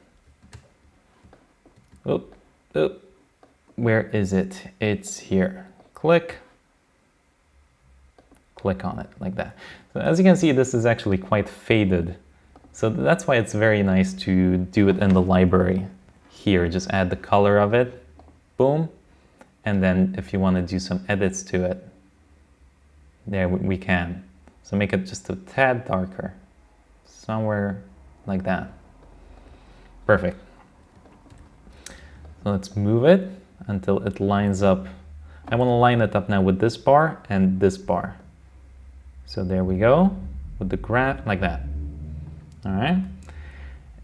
Oop, oop. Where is it? It's here. Click on it like that. So as you can see, this is actually quite faded. So that's why it's very nice to do it in the library. Here, just add the color of it. Boom. And then if you want to do some edits to it, there we can. So make it just a tad darker. Somewhere like that. Perfect. So let's move it until it lines up. I want to line it up now with this bar and this bar. So there we go, with the graph like that. All right.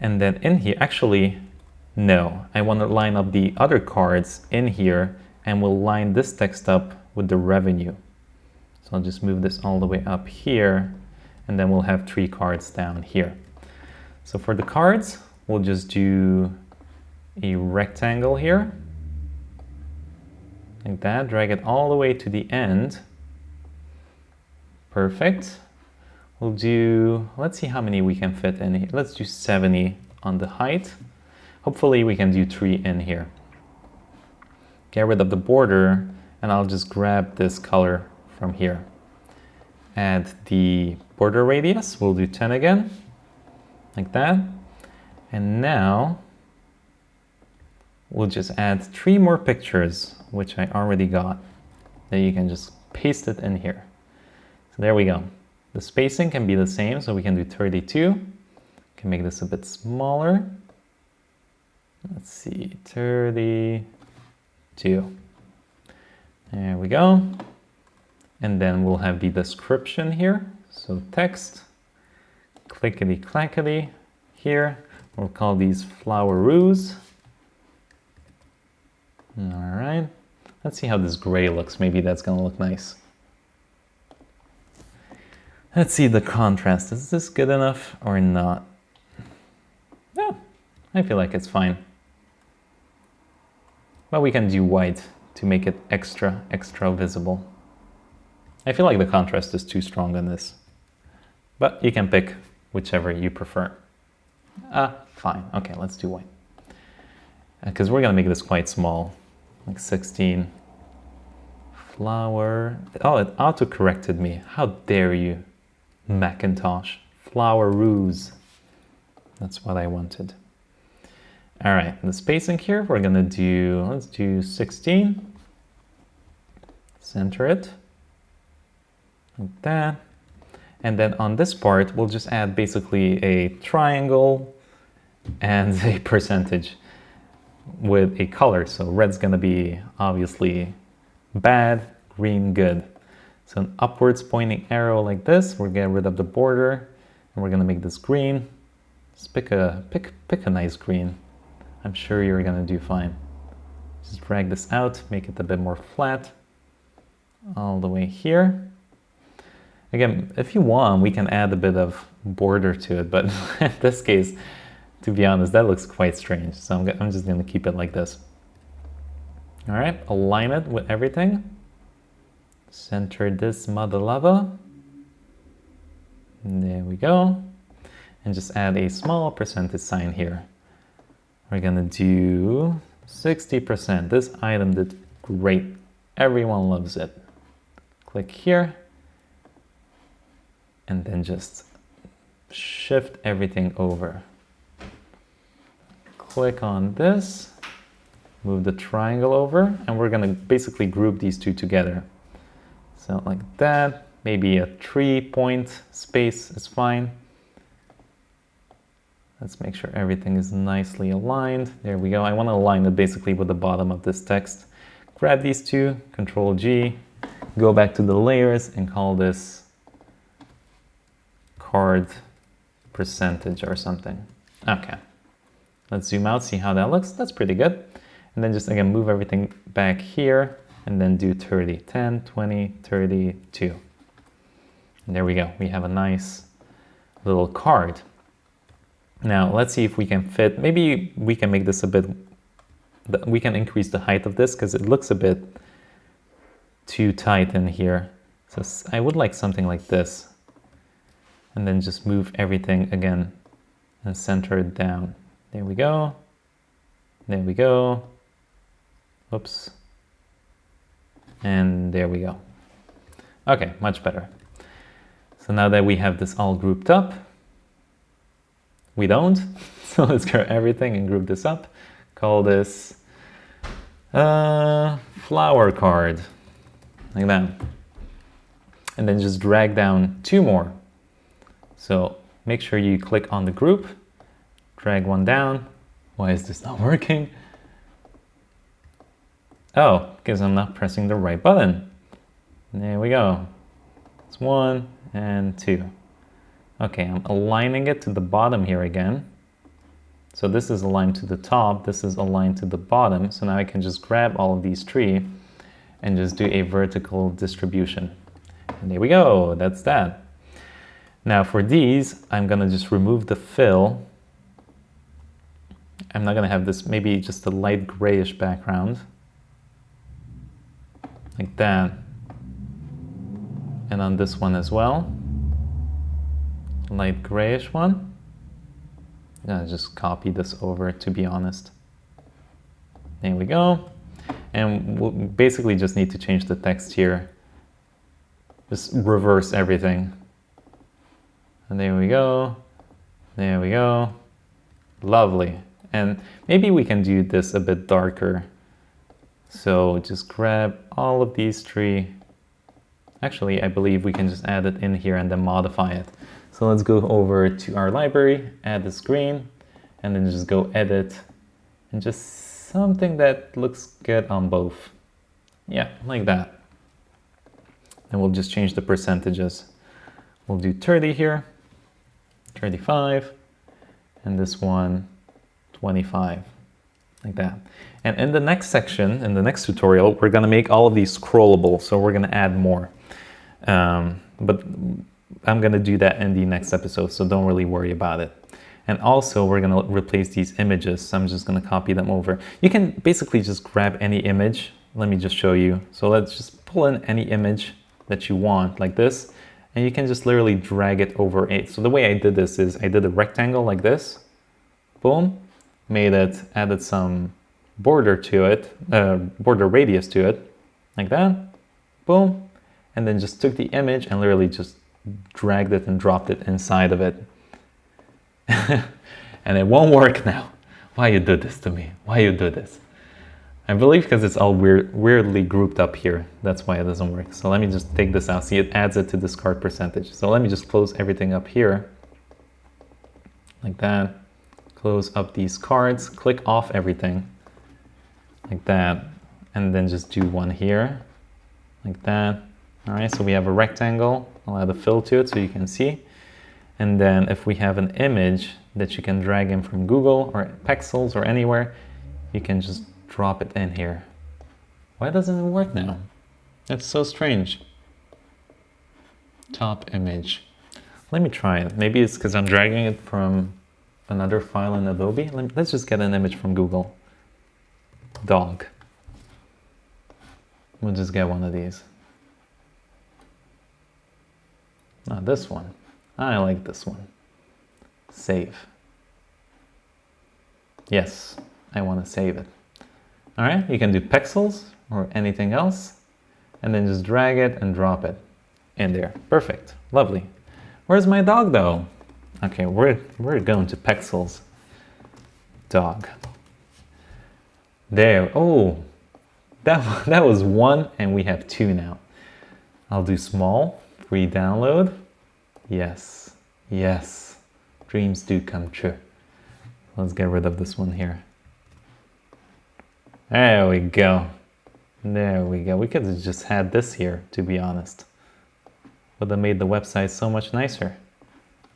And then in here, actually, no, I want to line up the other cards in here and we'll line this text up with the revenue. So I'll just move this all the way up here and then we'll have 3 cards down here. So for the cards, we'll just do a rectangle here. Like that, drag it all the way to the end. Perfect. We'll do, let's see how many we can fit in here. Let's do 70 on the height. Hopefully we can do 3 in here. Get rid of the border and I'll just grab this color from here. Add the border radius, we'll do 10 again, like that. And now we'll just add 3 more pictures, which I already got. Then you can just paste it in here. So there we go. The spacing can be the same, so we can do 32. Can make this a bit smaller. Let's see, 32. There we go. And then we'll have the description here. So text, clickety clackety here. We'll call these floweroos. All right. Let's see how this gray looks. Maybe that's gonna look nice. Let's see the contrast. Is this good enough or not? Yeah, I feel like it's fine. But we can do white to make it extra visible. I feel like the contrast is too strong on this. But you can pick whichever you prefer. Fine. Okay, let's do white. Because we're gonna make this quite small, like 16. Flower. Oh, it auto-corrected me. How dare you, Macintosh. Floweroos. That's what I wanted. All right, the spacing here, we're gonna do, let's do 16. Center it, like that. And then on this part, we'll just add basically a triangle and a percentage with a color. So red's gonna be obviously bad, green good. So an upwards pointing arrow like this, we're getting rid of the border, and we're gonna make this green. Just pick a nice green. I'm sure you're gonna do fine. Just drag this out, make it a bit more flat, all the way here. Again, if you want, we can add a bit of border to it, but in this case, to be honest, that looks quite strange. So I'm just gonna keep it like this. All right, align it with everything. Center this mother lover. There we go. And just add a small percentage sign here. We're gonna do 60%. This item did great. Everyone loves it. Click here. And then just shift everything over. Click on this. Move the triangle over. And we're gonna basically group these two together. So like that. Maybe a 3-point space is fine. Let's make sure everything is nicely aligned. There we go. I want to align it basically with the bottom of this text. Grab these two, Control G, go back to the layers and call this card percentage or something. Okay. Let's zoom out, see how that looks. That's pretty good. And then just again, move everything back here and then do 30, 10, 20, 32. And there we go. We have a nice little card. Now let's see if we can fit, maybe we can make this a bit, we can increase the height of this because it looks a bit too tight in here. So I would like something like this. And then just move everything again and center it down. There we go. There we go. Oops. And there we go. Okay, much better. So now that we have this all grouped up, we don't. So let's grab everything and group this up. Call this flower card, like that. And then just drag down 2 more. So make sure you click on the group, drag one down. Why is this not working? Oh, because I'm not pressing the right button. There we go. It's 1 and 2. Okay, I'm aligning it to the bottom here again. So this is aligned to the top, this is aligned to the bottom. So now I can just grab all of these 3 and just do a vertical distribution. And there we go, that's that. Now for these, I'm gonna just remove the fill. I'm not gonna have this, maybe just a light grayish background. Like that. And on this one as well. Light grayish one. I'm gonna just copy this over, to be honest. There we go. And we'll basically just need to change the text here. Just reverse everything. And there we go. There we go. Lovely. And maybe we can do this a bit darker. So just grab all of these three. Actually, I believe we can just add it in here and then modify it. So let's go over to our library, add this green, and then just go edit, and just something that looks good on both. Yeah, like that. And we'll just change the percentages. We'll do 30 here, 35, and this one, 25, like that. And in the next section, in the next tutorial, we're gonna make all of these scrollable, so we're gonna add more. But I'm gonna do that in the next episode, so don't really worry about it. And also we're gonna replace these images, so I'm just gonna copy them over. You can basically just grab any image. Let me just show you. So let's just pull in any image that you want, like this, and you can just literally drag it over it. So the way I did this is I did a rectangle like this, boom, made it, added some border to it, border radius to it, like that, boom, and then just took the image and literally just dragged it and dropped it inside of it. And it won't work now. Why you do this to me? Why you do this? I believe because it's all weirdly grouped up here. That's why it doesn't work. So let me just take this out. See, it adds it to discard percentage. So let me just close everything up here. Like that. Close up these cards. Click off everything. Like that. And then just do one here. Like that. All right, so we have a rectangle. I'll add a fill to it so you can see. And then if we have an image that you can drag in from Google or Pexels or anywhere, you can just drop it in here. Why doesn't it work now? That's so strange. Top image. Let me try it. Maybe it's because I'm dragging it from another file in Adobe. Let's just get an image from Google. Dog. We'll just get one of these. Not this one. I like this one. Save. Yes, I want to save it. All right, you can do pixels or anything else, and then just drag it and drop it in there. Perfect, lovely. Where's my dog though? Okay, we're going to pixels. Dog. There, oh, that was one, and we have two now. I'll do small, free download. Yes, yes, dreams do come true. Let's get rid of this one here. There we go. There we go. We could have just had this here, to be honest. Would have made the website so much nicer.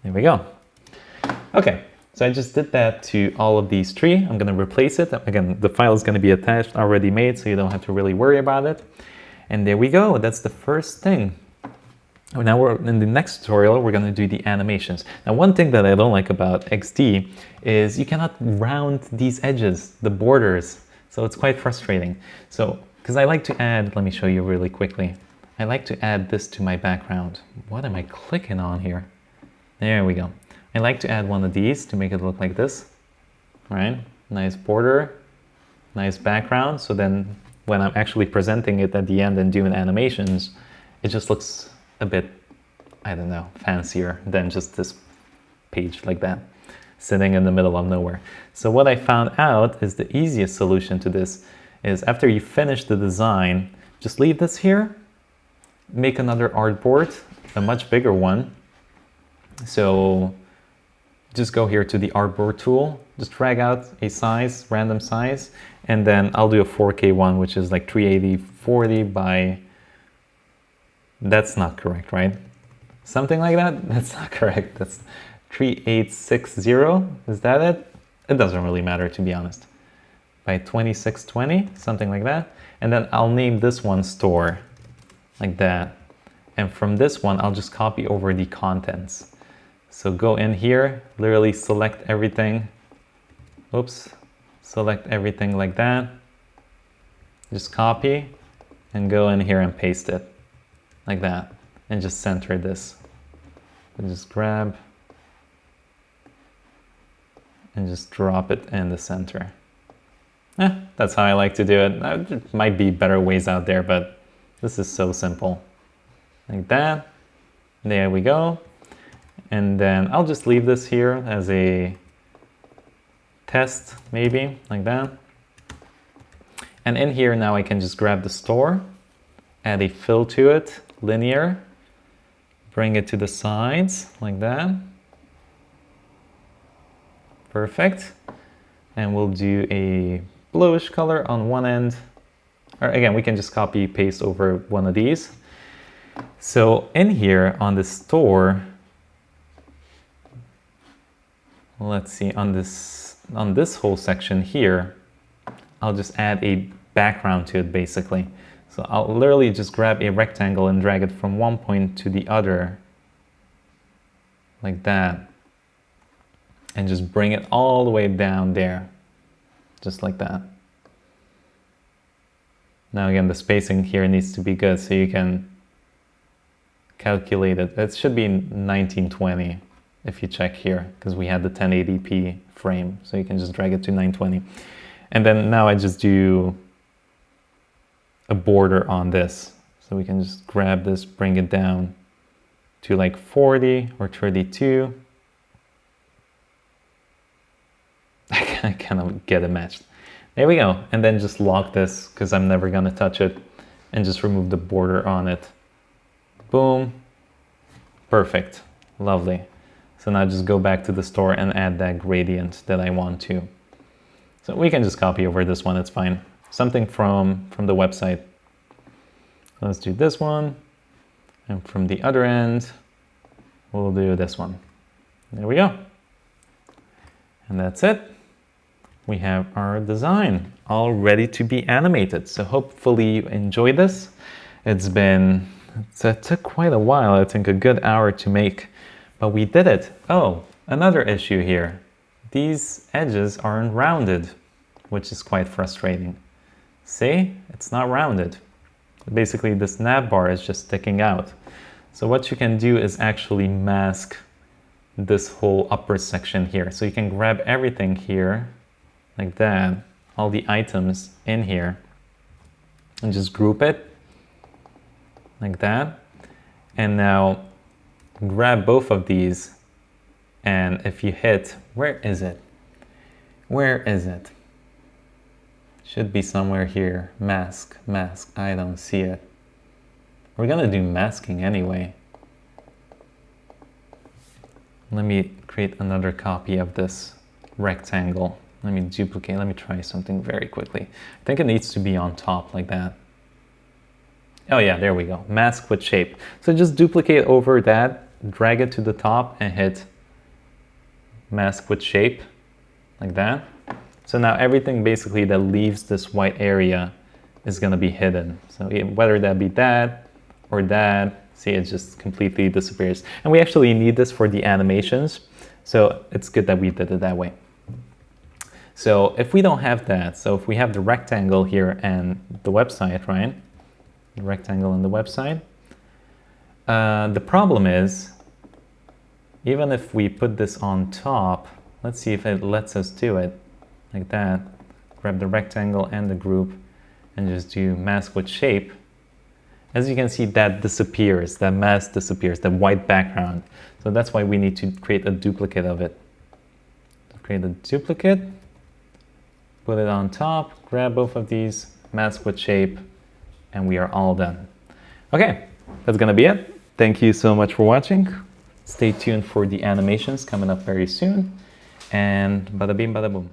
There we go. Okay, so I just did that to all of these three. I'm going to replace it. Again, the file is going to be attached, already made, so you don't have to really worry about it. And there we go. That's the first thing. Now we're in the next tutorial, we're going to do the animations. Now, one thing that I don't like about XD is you cannot round these edges, the borders. So it's quite frustrating. So, because I like to add, let me show you really quickly. I like to add this to my background. What am I clicking on here? There we go. I like to add one of these to make it look like this. Right? Nice border, nice background. So then when I'm actually presenting it at the end and doing animations, it just looks a bit, I don't know, fancier than just this page like that, sitting in the middle of nowhere. So what I found out is the easiest solution to this is after you finish the design, just leave this here, make another artboard, a much bigger one. So just go here to the artboard tool, just drag out a size, random size, and then I'll do a 4K one, which is like 380/40 by, that's not correct, right? Something like that? That's not correct. That's 3860. Is that it? It doesn't really matter, to be honest. By 2620, something like that. And then I'll name this one store, like that. And from this one, I'll just copy over the contents. So go in here, literally select everything. Oops, select everything like that. Just copy and go in here and paste it. Like that, and just center this. And just grab and just drop it in the center. That's how I like to do it. There might be better ways out there, but this is so simple. Like that. There we go. And then I'll just leave this here as a test, maybe, like that. And in here now I can just grab the store, add a fill to it, linear, bring it to the sides, like that. Perfect. And we'll do a bluish color on one end. Or again, we can just copy paste over one of these. So in here on the store, let's see, on this whole section here, I'll just add a background to it basically. So I'll literally just grab a rectangle and drag it from one point to the other, like that. And just bring it all the way down there, just like that. Now again, the spacing here needs to be good, so you can calculate it. It should be 1920 if you check here, because we had the 1080p frame, so you can just drag it to 920. And then now I just do a border on this. So we can just grab this, bring it down to like 40 or 32. I cannot get it matched. There we go. And then just lock this because I'm never gonna touch it, and just remove the border on it. Boom. Perfect. Lovely. So now just go back to the store and add that gradient that I want to. So we can just copy over this one, it's fine. Something from the website. Let's do this one. And from the other end, we'll do this one. There we go. And that's it. We have our design all ready to be animated. So hopefully you enjoyed this. It took quite a while, I think a good hour to make, but we did it. Oh, another issue here. These edges aren't rounded, which is quite frustrating. See, it's not rounded. Basically this nav bar is just sticking out. So what you can do is actually mask this whole upper section here. So you can grab everything here, like that, all the items in here, and just group it, like that. And now grab both of these, and if you hit, where is it? Where is it? Should be somewhere here. Mask, mask, I don't see it. We're gonna do masking anyway. Let me create another copy of this rectangle. Let me duplicate, let me try something very quickly. I think it needs to be on top like that. Oh yeah, there we go. Mask with shape. So just duplicate over that, drag it to the top and hit mask with shape, like that. So now everything basically that leaves this white area is gonna be hidden. So whether that be that or that, see, it just completely disappears. And we actually need this for the animations. So it's good that we did it that way. So if we don't have that, so if we have the rectangle here and the website, right? The rectangle and the website. The problem is, even if we put this on top, let's see if it lets us do it like that. Grab the rectangle and the group and just do mask with shape. As you can see, that disappears, that mask disappears, the white background. So that's why we need to create a duplicate of it. Create a duplicate, put it on top, grab both of these, mask with shape, and we are all done. Okay, that's gonna be it. Thank you so much for watching. Stay tuned for the animations coming up very soon. And bada bing, bada boom.